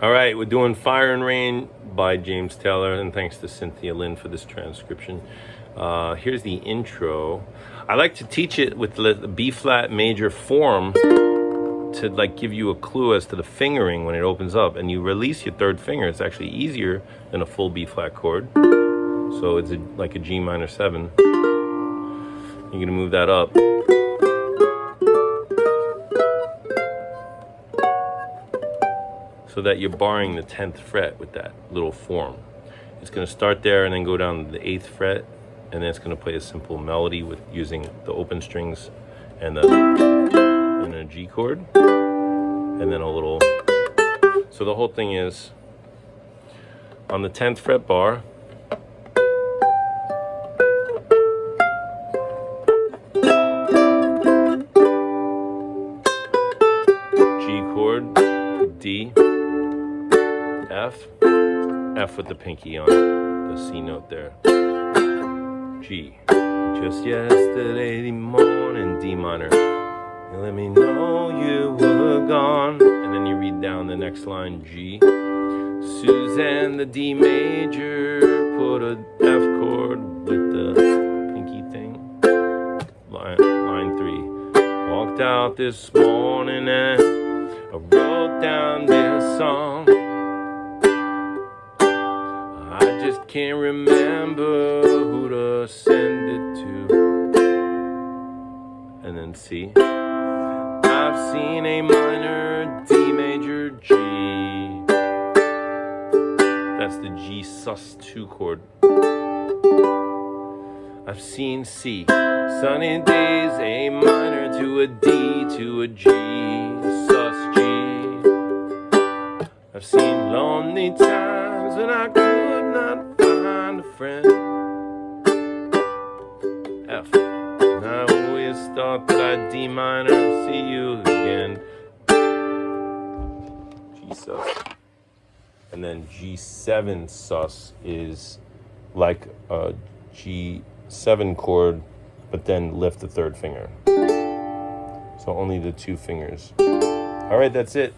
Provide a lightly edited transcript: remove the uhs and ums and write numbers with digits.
All right, we're doing Fire and Rain by James Taylor, and thanks to Cynthia Lynn for this transcription. Here's the intro. I like to teach it with the B flat major form to like give you a clue as to the fingering when it opens up, and you release your third finger. It's actually easier than a full B flat chord. So it's like a G minor 7. You're gonna move that up. So that you're barring the 10th fret with that little form. It's going to start there and then go down to the 8th fret, and then it's going to play a simple melody with using the open strings and a G chord, and then a little. So the whole thing is on the 10th fret bar, G chord, D, F with the pinky on the C note there, G. Just yesterday morning, D minor. You let me know you were gone. And then you read down the next line, G. Suzanne, the D major, put a F chord with the pinky thing. Line 3. Walked out this morning and I wrote down this song. I just can't remember who to send it to. And then C. I've seen A minor, D major, G. That's the G sus2 chord. I've seen C. Sunny days, A minor to a D to a G, sus G. I've seen lonely times when I could not find a friend. F. And I always thought that I'd D minor, see you again. G sus. And then G7 sus is like a G7 chord, but then lift the third finger. So only the 2 fingers. All right, that's it.